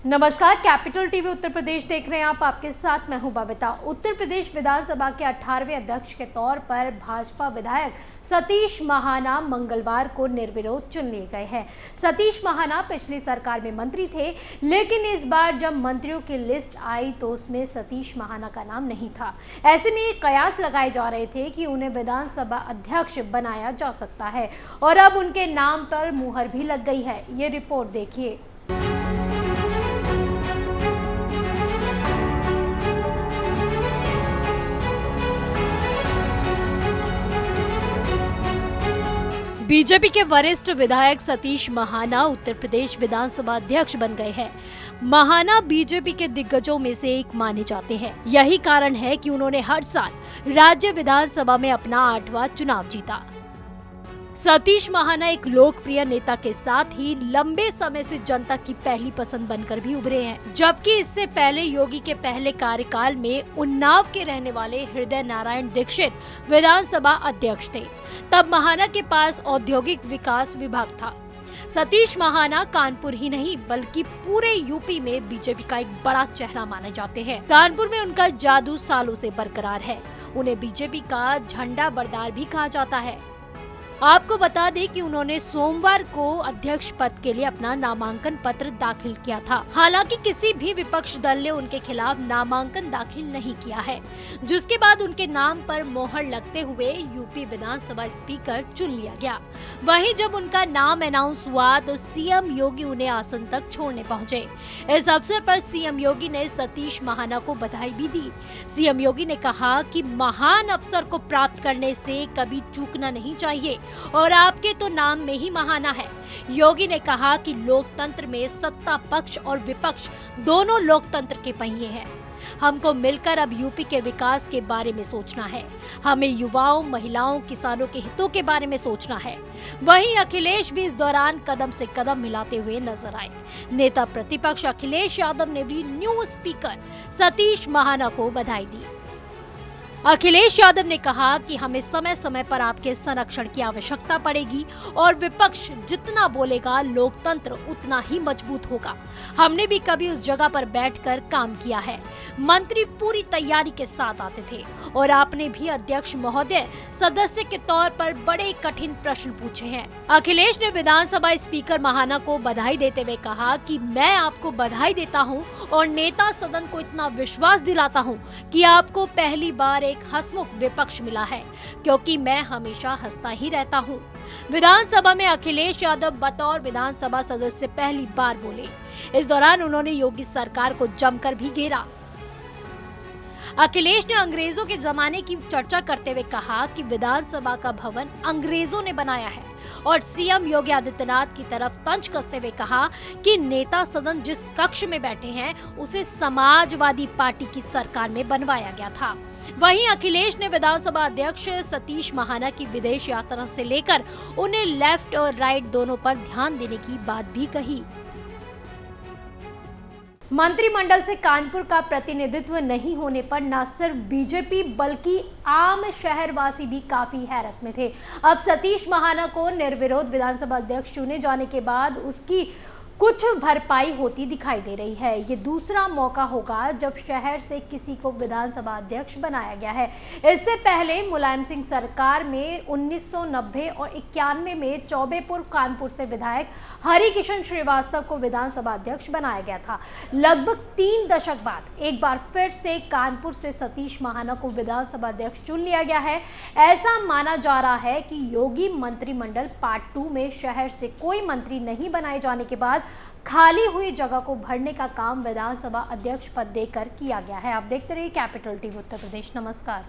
नमस्कार, capital TV Uttar Pradesh देख रहे हैं आप। आपके साथ मैं हूं बबीता। उत्तर प्रदेश विधानसभा के 18वें अध्यक्ष के तौर पर भाजपा विधायक सतीश महाना मंगलवार को निर्विरोध चुन लिए गए हैं। सतीश महाना पिछली सरकार में मंत्री थे, लेकिन इस बार जब मंत्रियों की लिस्ट आई तो उसमें सतीश महाना का नाम नहीं था। ऐसे में कयास लगाए जा रहे थे कि उन्हें विधानसभा अध्यक्ष बनाया जा सकता है और अब उनके नाम पर मुहर भी लग गई है। ये रिपोर्ट देखिए। बीजेपी के वरिष्ठ विधायक सतीश महाना उत्तर प्रदेश विधानसभा अध्यक्ष बन गए हैं। महाना बीजेपी के दिग्गजों में से एक माने जाते हैं। यही कारण है कि उन्होंने हर साल राज्य विधानसभा में अपना 8वां चुनाव जीता। सतीश महाना एक लोकप्रिय नेता के साथ ही लंबे समय से जनता की पहली पसंद बनकर भी उभरे हैं। जबकि इससे पहले योगी के पहले कार्यकाल में उन्नाव के रहने वाले हृदय नारायण दीक्षित विधानसभा अध्यक्ष थे। तब महाना के पास औद्योगिक विकास विभाग था। सतीश महाना कानपुर ही नहीं बल्कि पूरे यूपी में बीजेपी का एक बड़ा चेहरा माने जाते हैं। कानपुर में उनका जादू सालों से बरकरार है। उन्हें बीजेपी का झंडा बरदार भी कहा जाता है। आपको बता दें कि उन्होंने सोमवार को अध्यक्ष पद के लिए अपना नामांकन पत्र दाखिल किया था। हालांकि किसी भी विपक्ष दल ने उनके खिलाफ नामांकन दाखिल नहीं किया है, जिसके बाद उनके नाम पर मोहर लगते हुए यूपी विधानसभा स्पीकर चुन लिया गया। वहीं जब उनका नाम अनाउंस हुआ तो सीएम योगी उन्हें आसन तक छोड़ने पहुंचे। इस अवसर पर सीएम योगी ने सतीश महाना को बधाई भी दी। सीएम योगी ने कहा कि महान अवसर को प्राप्त करने से कभी चूकना नहीं चाहिए और आपके तो नाम में ही महाना है। योगी ने कहा कि लोकतंत्र में सत्ता पक्ष और विपक्ष दोनों लोकतंत्र के पहिए हैं। हमको मिलकर अब यूपी के विकास के बारे में सोचना है। हमें युवाओं, महिलाओं, किसानों के हितों के बारे में सोचना है। वहीं अखिलेश भी इस दौरान कदम से कदम मिलाते हुए नजर आए। नेता प्रतिपक्ष अखिलेश यादव ने भी न्यू स्पीकर सतीश महाना को बधाई दी। अखिलेश यादव ने कहा कि हमें समय समय पर आपके संरक्षण की आवश्यकता पड़ेगी और विपक्ष जितना बोलेगा लोकतंत्र उतना ही मजबूत होगा। हमने भी कभी उस जगह पर बैठकर काम किया है। मंत्री पूरी तैयारी के साथ आते थे और आपने भी अध्यक्ष महोदय सदस्य के तौर पर बड़े कठिन प्रश्न पूछे हैं। अखिलेश ने विधानसभा स्पीकर महाना को बधाई देते हुए कहा कि मैं आपको बधाई देता हूं और नेता सदन को इतना विश्वास दिलाता हूं कि आपको पहली बार एक हंसमुख विपक्ष मिला है, क्योंकि मैं हमेशा हंसता ही रहता हूं। विधानसभा में अखिलेश यादव बतौर विधानसभा सदस्य पहली बार बोले। इस दौरान उन्होंने योगी सरकार को जमकर भी घेरा। अखिलेश ने अंग्रेजों के जमाने की चर्चा करते हुए कहा कि विधानसभा का भवन अंग्रेजों ने बनाया है और सीएम योगी आदित्यनाथ की तरफ तंज कसते हुए कहा कि नेता सदन जिस कक्ष में बैठे हैं उसे समाजवादी पार्टी की सरकार में बनवाया गया था। वहीं अखिलेश ने विधानसभा अध्यक्ष सतीश महाना की विदेश यात्रा से लेकर उन्हें लेफ्ट और राइट दोनों पर ध्यान देने की बात भी कही। मंत्रिमंडल से कानपुर का प्रतिनिधित्व नहीं होने पर न सिर्फ बीजेपी बल्कि आम शहरवासी भी काफी हैरत में थे। अब सतीश महाना को निर्विरोध विधानसभा अध्यक्ष चुने जाने के बाद उसकी कुछ भरपाई होती दिखाई दे रही है। ये दूसरा मौका होगा जब शहर से किसी को विधानसभा अध्यक्ष बनाया गया है। इससे पहले मुलायम सिंह सरकार में 1990 और 91 में चौबेपुर कानपुर से विधायक हरिकिशन श्रीवास्तव को विधानसभा अध्यक्ष बनाया गया था। लगभग 3 दशक बाद एक बार फिर से कानपुर से सतीश महाना को विधानसभा अध्यक्ष चुन लिया गया है। ऐसा माना जा रहा है कि योगी मंत्रिमंडल पार्ट 2 में शहर से कोई मंत्री नहीं बनाए जाने के बाद खाली हुई जगह को भरने का काम विधानसभा अध्यक्ष पद देकर किया गया है। आप देखते रहिए कैपिटल टीवी उत्तर प्रदेश। नमस्कार।